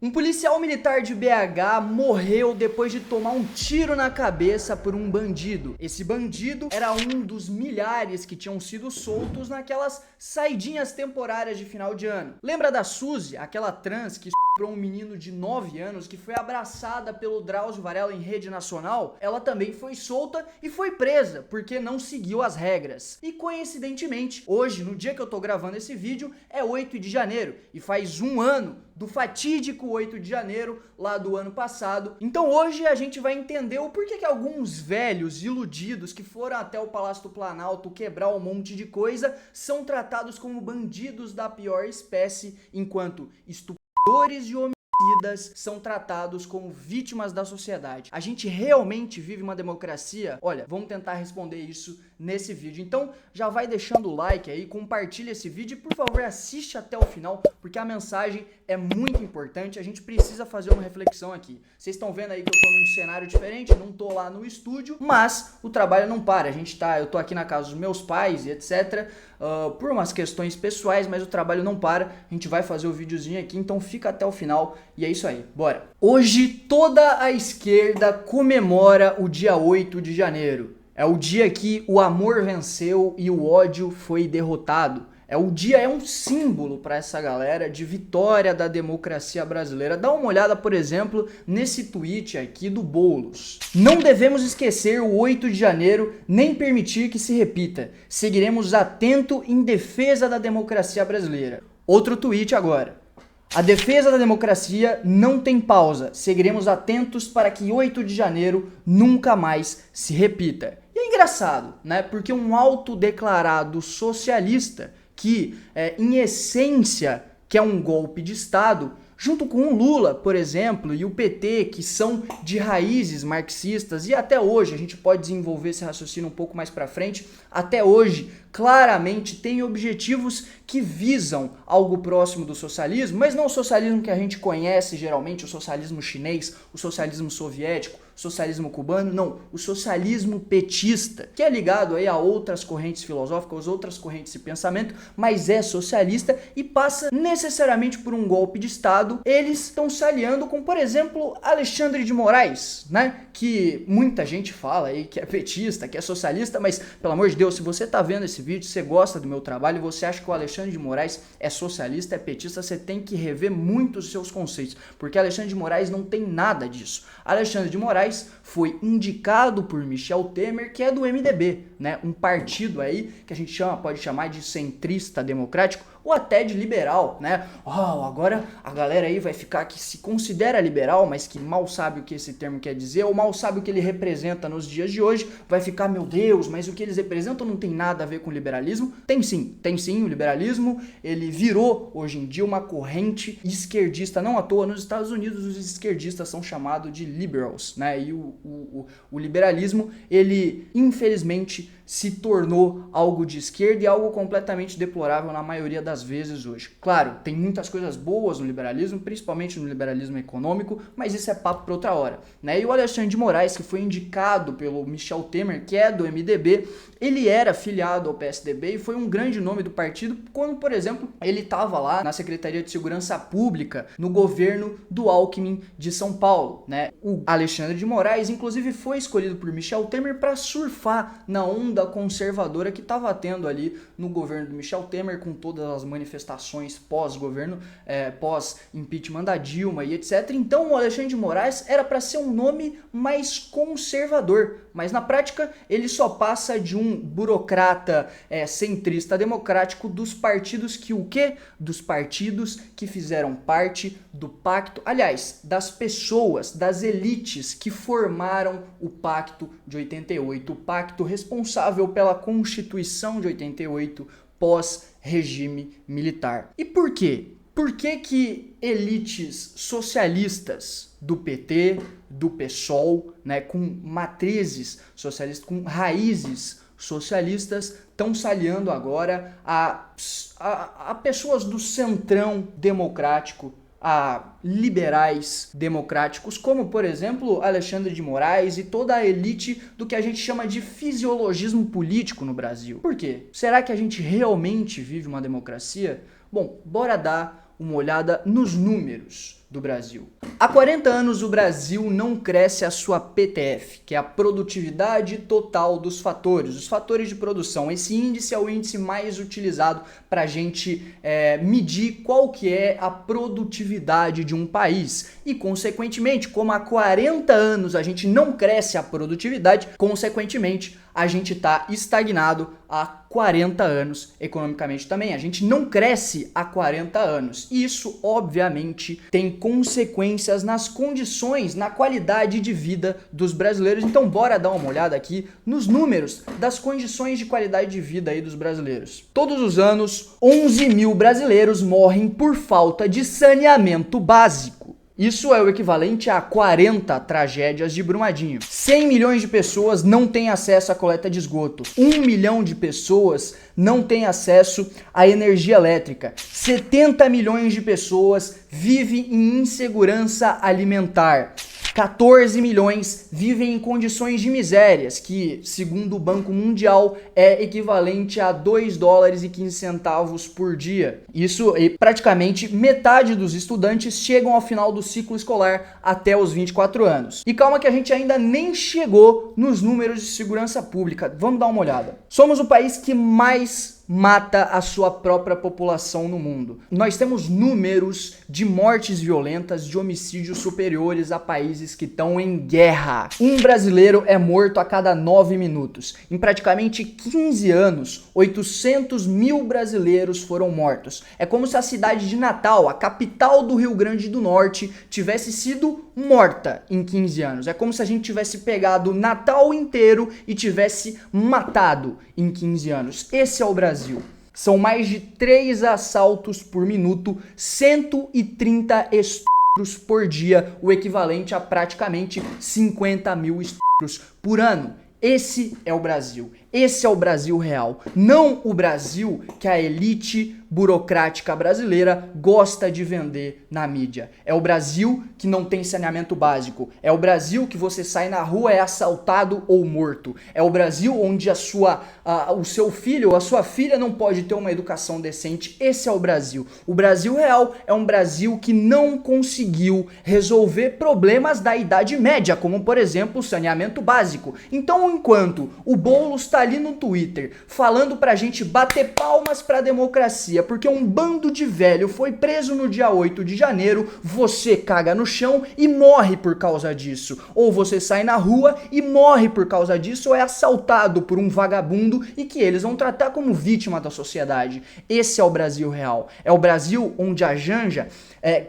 Um policial militar de BH morreu depois de tomar um tiro na cabeça por um bandido. Esse bandido era um dos milhares que tinham sido soltos naquelas saidinhas temporárias de final de ano. Lembra da Suzy, aquela trans que estuprou um menino de 9 anos que foi abraçada pelo Drauzio Varela em rede nacional? Ela também foi solta e foi presa porque não seguiu as regras. E coincidentemente, hoje, no dia que eu tô gravando esse vídeo, é 8 de janeiro e faz um ano do fatídico 8 de janeiro lá do ano passado. Então hoje a gente vai entender o porquê que alguns velhos iludidos que foram até o Palácio do Planalto quebrar um monte de coisa são tratados como bandidos da pior espécie, enquanto estupradores e homicidas são tratados como vítimas da sociedade. A gente realmente vive uma democracia? Olha, vamos tentar responder isso nesse vídeo. Então já vai deixando o like aí, compartilha esse vídeo e por favor assiste até o final, porque a mensagem é muito importante, a gente precisa fazer uma reflexão aqui. Vocês estão vendo aí que eu tô num cenário diferente, não tô lá no estúdio, mas o trabalho não para. Eu tô aqui na casa dos meus pais e etc, por umas questões pessoais, mas o trabalho não para. A gente vai fazer o videozinho aqui, então fica até o final e é isso aí, bora! Hoje toda a esquerda comemora o dia 8 de janeiro. É o dia que o amor venceu e o ódio foi derrotado. O dia é um símbolo para essa galera de vitória da democracia brasileira. Dá uma olhada, por exemplo, nesse tweet aqui do Boulos. Não devemos esquecer o 8 de janeiro, nem permitir que se repita. Seguiremos atento em defesa da democracia brasileira. Outro tweet agora. A defesa da democracia não tem pausa. Seguiremos atentos para que 8 de janeiro nunca mais se repita. E é engraçado, né? Porque um autodeclarado socialista que, em essência, quer um golpe de Estado, junto com o Lula, por exemplo, e o PT, que são de raízes marxistas, e até hoje, a gente pode desenvolver esse raciocínio um pouco mais para frente, até hoje, claramente tem objetivos que visam algo próximo do socialismo, mas não o socialismo que a gente conhece geralmente, o socialismo chinês, o socialismo soviético, o socialismo cubano, não, o socialismo petista, que é ligado aí a outras correntes filosóficas, outras correntes de pensamento, mas é socialista e passa necessariamente por um golpe de Estado. Eles estão se aliando com, por exemplo, Alexandre de Moraes, né, que muita gente fala aí que é petista, que é socialista, mas pelo amor de Deus, se você tá vendo esse vídeo, você gosta do meu trabalho, você acha que o Alexandre de Moraes é socialista, é petista, você tem que rever muito os seus conceitos, porque Alexandre de Moraes não tem nada disso. Alexandre de Moraes foi indicado por Michel Temer, que é do MDB, né? Um partido aí que a gente pode chamar de centrista democrático ou até de liberal, né? Agora a galera aí vai ficar que se considera liberal, mas que mal sabe o que esse termo quer dizer, ou mal sabe o que ele representa nos dias de hoje, vai ficar, meu Deus, mas o que eles representam não tem nada a ver com liberalismo? Tem sim, o liberalismo, ele virou hoje em dia uma corrente esquerdista, não à toa, nos Estados Unidos os esquerdistas são chamados de liberals, né? E o liberalismo, ele infelizmente se tornou algo de esquerda e algo completamente deplorável na maioria das vezes hoje. Claro, tem muitas coisas boas no liberalismo, principalmente no liberalismo econômico, mas isso é papo para outra hora, né? E o Alexandre de Moraes, que foi indicado pelo Michel Temer, que é do MDB, ele era filiado ao PSDB e foi um grande nome do partido quando, por exemplo, ele estava lá na Secretaria de Segurança Pública, no governo do Alckmin de São Paulo, né? O Alexandre de Moraes, inclusive, foi escolhido por Michel Temer para surfar na onda conservadora que estava tendo ali no governo do Michel Temer, com todas as manifestações pós-governo, pós-impeachment da Dilma e etc. Então o Alexandre de Moraes era para ser um nome mais conservador, mas na prática ele só passa de um burocrata centrista democrático dos partidos que o quê? Dos partidos que fizeram parte do pacto, aliás, das pessoas, das elites que formaram o pacto de 88, o pacto responsável pela Constituição de 88 pós-regime militar. E por quê? Por que elites socialistas do PT, do PSOL, né, com matrizes socialistas, com raízes socialistas, estão se aliando agora a pessoas do centrão democrático, a liberais democráticos, como, por exemplo, Alexandre de Moraes e toda a elite do que a gente chama de fisiologismo político no Brasil. Por quê? Será que a gente realmente vive uma democracia? Bom, bora dar uma olhada nos números. do Brasil. Há 40 anos o Brasil não cresce a sua PTF, que é a produtividade total dos fatores, os fatores de produção. Esse índice é o índice mais utilizado para a gente medir qual que é a produtividade de um país. E, consequentemente, como há 40 anos a gente não cresce a produtividade, consequentemente, a gente está estagnado há 40 anos economicamente também. A gente não cresce há 40 anos. E isso, obviamente, tem consequências nas condições, na qualidade de vida dos brasileiros. Então, bora dar uma olhada aqui nos números das condições de qualidade de vida aí dos brasileiros. Todos os anos, 11 mil brasileiros morrem por falta de saneamento básico. Isso é o equivalente a 40 tragédias de Brumadinho. 100 milhões de pessoas não têm acesso à coleta de esgoto. 1 milhão de pessoas não têm acesso à energia elétrica. 70 milhões de pessoas vivem em insegurança alimentar. 14 milhões vivem em condições de misérias, que, segundo o Banco Mundial, é equivalente a 2 dólares e 15 centavos por dia. Isso, e praticamente metade dos estudantes chegam ao final do ciclo escolar até os 24 anos. E calma que a gente ainda nem chegou nos números de segurança pública. Vamos dar uma olhada. Somos o país que mais mata a sua própria população no mundo. Nós temos números de mortes violentas, de homicídios superiores a países que estão em guerra. Um brasileiro é morto a cada 9 minutos. Em praticamente 15 anos, 800 mil brasileiros foram mortos. É como se a cidade de Natal, a capital do Rio Grande do Norte, tivesse sido morta em 15 anos. É como se a gente tivesse pegado Natal inteiro e tivesse matado em 15 anos. Esse é o Brasil. São mais de 3 assaltos por minuto, 130 estupros por dia, o equivalente a praticamente 50 mil estupros por ano. Esse é o Brasil. Esse é o Brasil real. Não o Brasil que a elite burocrática brasileira gosta de vender na mídia. É o Brasil que não tem saneamento básico. É o Brasil que você sai na rua, é assaltado ou morto. É o Brasil onde o seu filho ou a sua filha não pode ter uma educação decente. Esse é o Brasil. O Brasil real é um Brasil que não conseguiu resolver problemas da Idade Média, como, por exemplo, o saneamento básico. Então, enquanto o Boulos está ali no Twitter falando pra gente bater palmas pra democracia porque um bando de velho foi preso no dia 8 de janeiro, você caga no chão e morre por causa disso. Ou você sai na rua e morre por causa disso, ou é assaltado por um vagabundo e que eles vão tratar como vítima da sociedade. Esse é o Brasil real. É o Brasil onde a Janja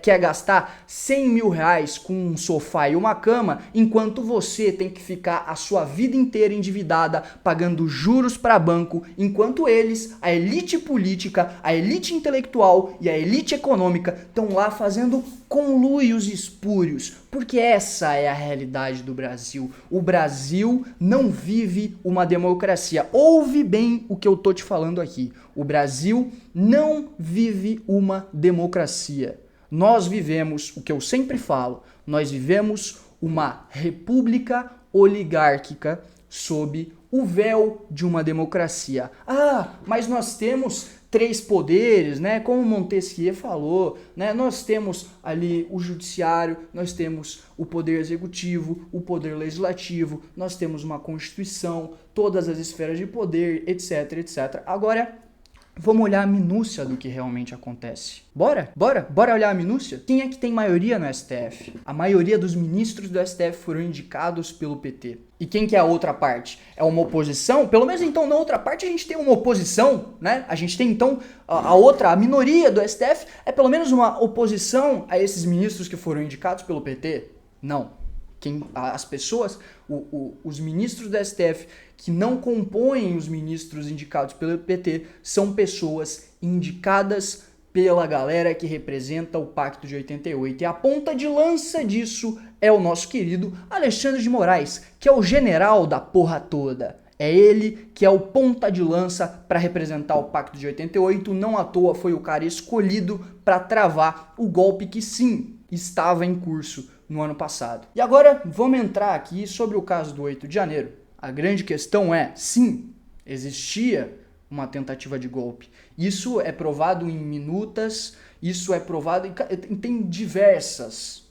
quer gastar 100 mil reais com um sofá e uma cama, enquanto você tem que ficar a sua vida inteira endividada, pagando juros para banco, enquanto eles, a elite política, a elite intelectual e a elite econômica estão lá fazendo conluios espúrios, porque essa é a realidade do Brasil. O Brasil não vive uma democracia. Ouve bem o que eu tô te falando aqui. O Brasil não vive uma democracia. Nós vivemos, o que eu sempre falo, nós vivemos uma república oligárquica sob o véu de uma democracia. Ah, mas nós temos 3 poderes, né? Como Montesquieu falou, né? Nós temos ali o judiciário, nós temos o poder executivo, o poder legislativo, nós temos uma constituição, todas as esferas de poder, etc, etc. Agora, vamos olhar a minúcia do que realmente acontece. Bora olhar a minúcia? Quem é que tem maioria no STF? A maioria dos ministros do STF foram indicados pelo PT. E quem que é a outra parte? É uma oposição? Pelo menos então na outra parte a gente tem uma oposição, né? A gente tem então a minoria do STF é pelo menos uma oposição a esses ministros que foram indicados pelo PT? Não. As pessoas, os ministros do STF que não compõem os ministros indicados pelo PT são pessoas indicadas pela galera que representa o Pacto de 88. E a ponta de lança disso é o nosso querido Alexandre de Moraes, que é o general da porra toda. É ele que é o ponta de lança para representar o Pacto de 88, não à toa foi o cara escolhido para travar o golpe que sim, estava em curso no ano passado. E agora vamos entrar aqui sobre o caso do 8 de janeiro. A grande questão é, sim, existia uma tentativa de golpe. Isso é provado em minutas Isso é provado e tem diversas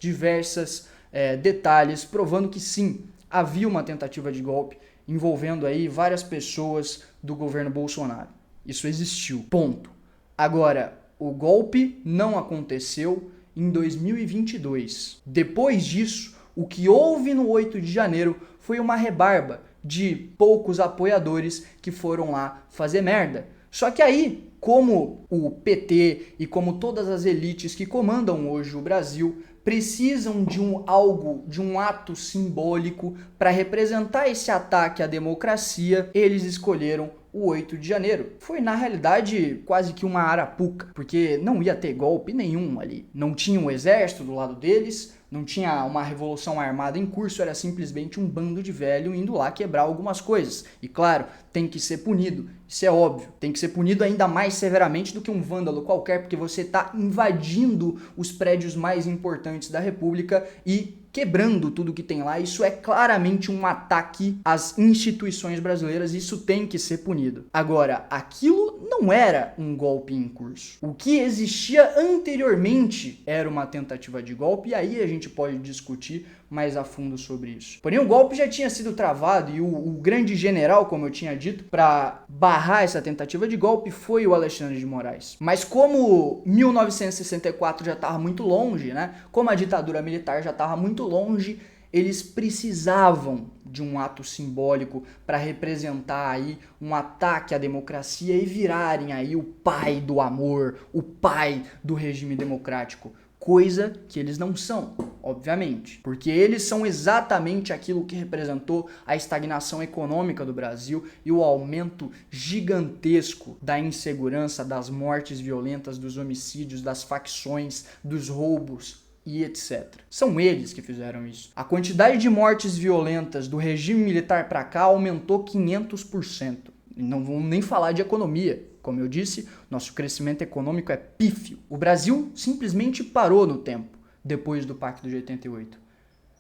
detalhes provando que sim, havia uma tentativa de golpe envolvendo aí várias pessoas do governo Bolsonaro. Isso existiu, ponto. Agora, o golpe não aconteceu em 2022. Depois disso, o que houve no 8 de janeiro foi uma rebarba de poucos apoiadores que foram lá fazer merda. Só que aí, como o PT e como todas as elites que comandam hoje o Brasil precisam de um ato simbólico para representar esse ataque à democracia, eles escolheram o 8 de janeiro. Foi, na realidade, quase que uma arapuca, porque não ia ter golpe nenhum ali. Não tinha um exército do lado deles, não tinha uma revolução armada em curso, era simplesmente um bando de velho indo lá quebrar algumas coisas. E claro, tem que ser punido, isso é óbvio. Tem que ser punido ainda mais severamente do que um vândalo qualquer, porque você está invadindo os prédios mais importantes da República e quebrando tudo que tem lá. Isso é claramente um ataque às instituições brasileiras, isso tem que ser punido. Agora, aquilo não era um golpe em curso. O que existia anteriormente era uma tentativa de golpe, e aí a gente pode discutir mais a fundo sobre isso. Porém, o golpe já tinha sido travado e o grande general, como eu tinha dito, para barrar essa tentativa de golpe foi o Alexandre de Moraes. Mas como 1964 já estava muito longe, né? Como a ditadura militar já estava muito longe, eles precisavam de um ato simbólico para representar aí um ataque à democracia e virarem aí o pai do amor, o pai do regime democrático. Coisa que eles não são, obviamente, porque eles são exatamente aquilo que representou a estagnação econômica do Brasil e o aumento gigantesco da insegurança, das mortes violentas, dos homicídios, das facções, dos roubos e etc. São eles que fizeram isso. A quantidade de mortes violentas do regime militar para cá aumentou 500%. Não vamos nem falar de economia. Como eu disse, nosso crescimento econômico é pífio. O Brasil simplesmente parou no tempo, depois do Pacto de 88.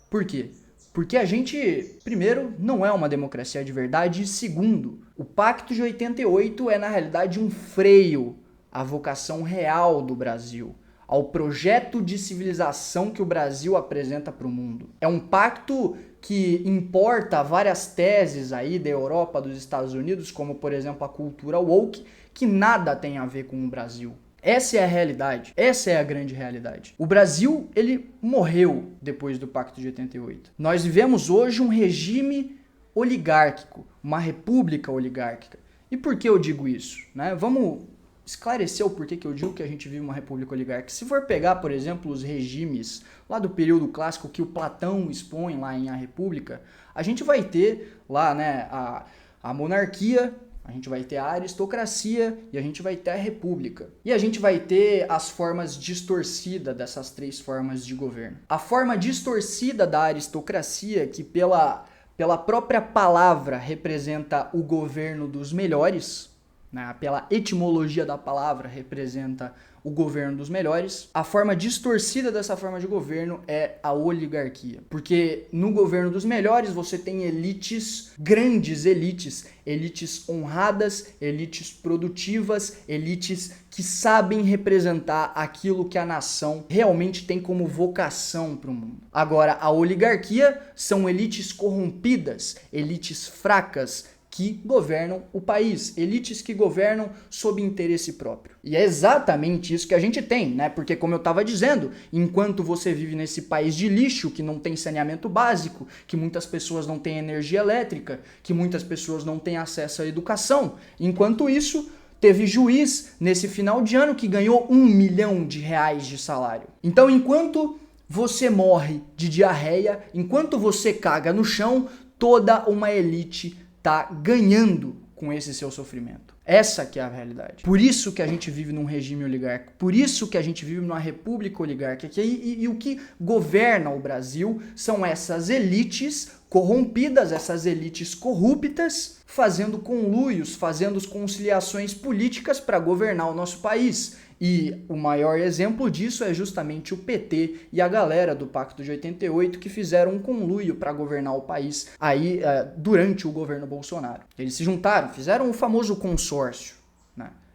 Por quê? Porque a gente, primeiro, não é uma democracia de verdade, e segundo, o Pacto de 88 é na realidade um freio à vocação real do Brasil, ao projeto de civilização que o Brasil apresenta para o mundo. É um pacto que importa várias teses aí da Europa, dos Estados Unidos, como por exemplo a cultura woke, que nada tem a ver com o Brasil. Essa é a realidade, essa é a grande realidade. O Brasil, ele morreu depois do Pacto de 88. Nós vivemos hoje um regime oligárquico, uma república oligárquica. E por que eu digo isso? Vamos esclarecer o porquê que eu digo que a gente vive uma república oligárquica. Se for pegar, por exemplo, os regimes lá do período clássico que o Platão expõe lá em A República, a gente vai ter lá a monarquia, a gente vai ter a aristocracia e a gente vai ter a república. E a gente vai ter as formas distorcidas dessas três formas de governo. A forma distorcida da aristocracia, que pela própria palavra representa o governo dos melhores, pela etimologia da palavra representa o governo dos melhores. A forma distorcida dessa forma de governo é a oligarquia. Porque no governo dos melhores você tem elites, grandes elites, elites honradas, elites produtivas, elites que sabem representar aquilo que a nação realmente tem como vocação para o mundo. Agora, a oligarquia são elites corrompidas, elites fracas, que governam o país, elites que governam sob interesse próprio. E é exatamente isso que a gente tem, Porque como eu estava dizendo, enquanto você vive nesse país de lixo, que não tem saneamento básico, que muitas pessoas não têm energia elétrica, que muitas pessoas não têm acesso à educação, enquanto isso, teve juiz nesse final de ano que ganhou R$1 milhão de salário. Então, enquanto você morre de diarreia, enquanto você caga no chão, toda uma elite tá ganhando com esse seu sofrimento. Essa que é a realidade. Por isso que a gente vive num regime oligárquico, por isso que a gente vive numa república oligárquica. E o que governa o Brasil são essas elites corrompidas, essas elites corruptas, fazendo conluios, fazendo conciliações políticas para governar o nosso país. E o maior exemplo disso é justamente o PT e a galera do Pacto de 88 que fizeram um conluio para governar o país aí durante o governo Bolsonaro. Eles se juntaram, fizeram o famoso consórcio.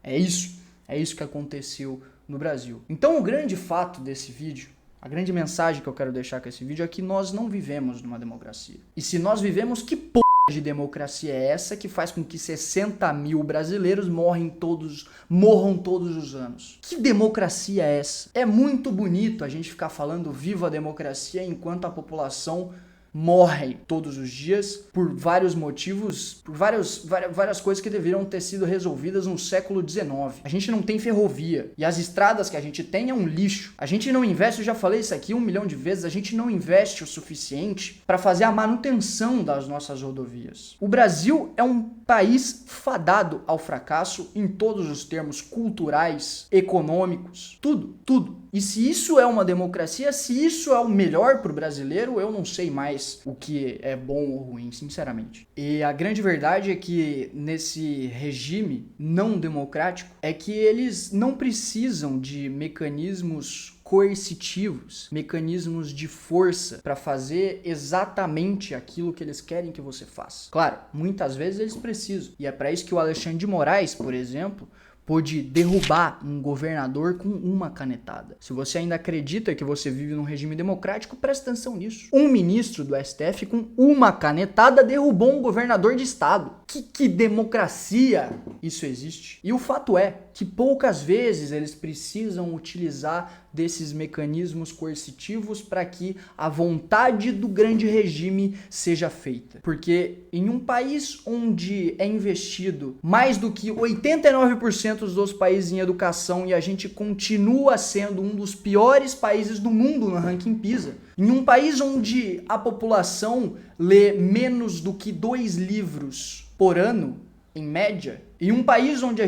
É isso que aconteceu no Brasil. Então o grande fato desse vídeo, a grande mensagem que eu quero deixar com esse vídeo é que nós não vivemos numa democracia. E se nós vivemos, que porra de democracia é essa que faz com que 60 mil brasileiros morram todos os anos? Que democracia é essa? É muito bonito a gente ficar falando viva a democracia enquanto a população morre todos os dias por vários motivos, por várias coisas que deveriam ter sido resolvidas no século XIX. A gente não tem ferrovia e as estradas que a gente tem é um lixo. A gente não investe, eu já falei isso aqui 1 milhão de vezes, a gente não investe o suficiente para fazer a manutenção das nossas rodovias. O Brasil é um país fadado ao fracasso em todos os termos culturais, econômicos, tudo. E se isso é uma democracia, se isso é o melhor para o brasileiro, eu não sei mais o que é bom ou ruim, sinceramente. E a grande verdade é que nesse regime não democrático é que eles não precisam de mecanismos coercitivos, mecanismos de força para fazer exatamente aquilo que eles querem que você faça. Claro, muitas vezes eles precisam. E é para isso que o Alexandre de Moraes, por exemplo, pôde derrubar um governador com uma canetada. Se você ainda acredita que você vive num regime democrático, presta atenção nisso. Um ministro do STF com uma canetada derrubou um governador de estado. Que democracia isso existe? E o fato é que poucas vezes eles precisam utilizar desses mecanismos coercitivos para que a vontade do grande regime seja feita. Porque em um país onde é investido mais do que 89% dos países em educação e a gente continua sendo um dos piores países do mundo no ranking PISA, em um país onde a população lê menos do que 2 livros por ano, em média, em um país onde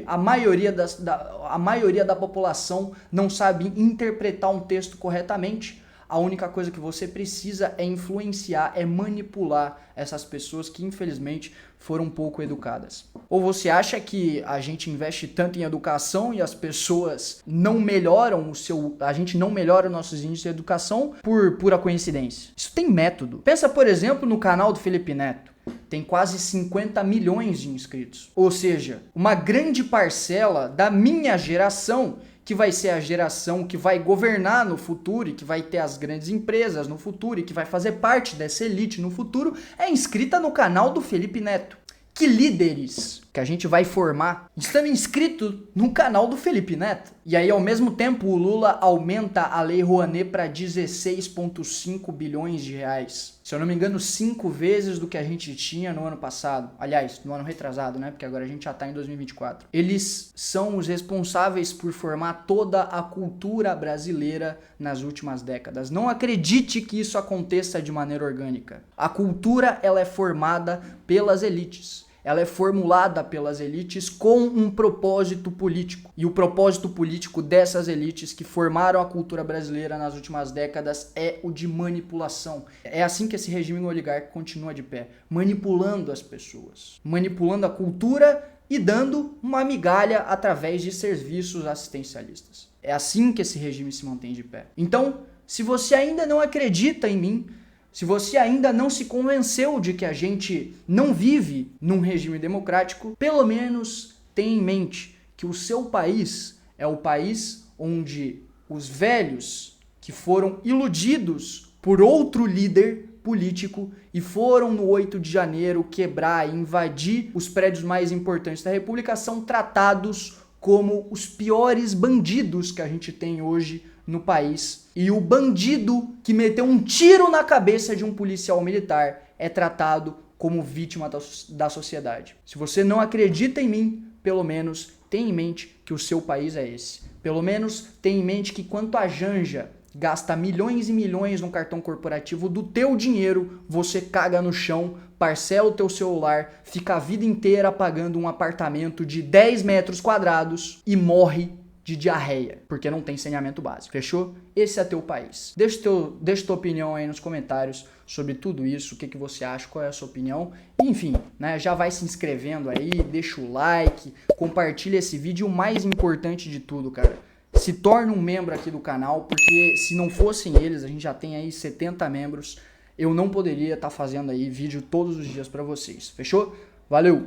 a maioria da população não sabe interpretar um texto corretamente, a única coisa que você precisa é influenciar, é manipular essas pessoas que infelizmente foram pouco educadas. Ou você acha que a gente investe tanto em educação e as pessoas não melhoram a gente não melhora os nossos índices de educação por pura coincidência? Isso tem método. Pensa, por exemplo, no canal do Felipe Neto. Tem quase 50 milhões de inscritos. Ou seja, uma grande parcela da minha geração, que vai ser a geração que vai governar no futuro e que vai ter as grandes empresas no futuro e que vai fazer parte dessa elite no futuro, é inscrita no canal do Felipe Neto. Que líderes que a gente vai formar estando inscrito no canal do Felipe Neto. E aí, ao mesmo tempo, o Lula aumenta a Lei Rouanet para 16,5 bilhões de reais. Se eu não me engano, 5 vezes do que a gente tinha no ano passado. Aliás, no ano retrasado, né? Porque agora a gente já tá em 2024. Eles são os responsáveis por formar toda a cultura brasileira nas últimas décadas. Não acredite que isso aconteça de maneira orgânica. A cultura, ela é formada pelas elites. Ela é formulada pelas elites com um propósito político. E o propósito político dessas elites que formaram a cultura brasileira nas últimas décadas é o de manipulação. É assim que esse regime oligárquico continua de pé, manipulando as pessoas, manipulando a cultura e dando uma migalha através de serviços assistencialistas. É assim que esse regime se mantém de pé. Então, se você ainda não acredita em mim, se você ainda não se convenceu de que a gente não vive num regime democrático, pelo menos tenha em mente que o seu país é o país onde os velhos que foram iludidos por outro líder político e foram no 8 de janeiro quebrar e invadir os prédios mais importantes da República são tratados como os piores bandidos que a gente tem hoje no país. E o bandido que meteu um tiro na cabeça de um policial militar é tratado como vítima da sociedade. Se você não acredita em mim, pelo menos tenha em mente que o seu país é esse. Pelo menos tenha em mente que quanto a Janja gasta milhões e milhões no cartão corporativo do teu dinheiro, você caga no chão, parcela o teu celular, fica a vida inteira pagando um apartamento de 10 metros quadrados e morre de diarreia, porque não tem saneamento básico, fechou? Esse é teu país. Deixa tua opinião aí nos comentários sobre tudo isso, o que você acha, qual é a sua opinião. Enfim, né, já vai se inscrevendo aí, deixa o like, compartilha esse vídeo. O mais importante de tudo, cara, se torne um membro aqui do canal, porque se não fossem eles, a gente já tem aí 70 membros, eu não poderia estar fazendo aí vídeo todos os dias pra vocês, fechou? Valeu!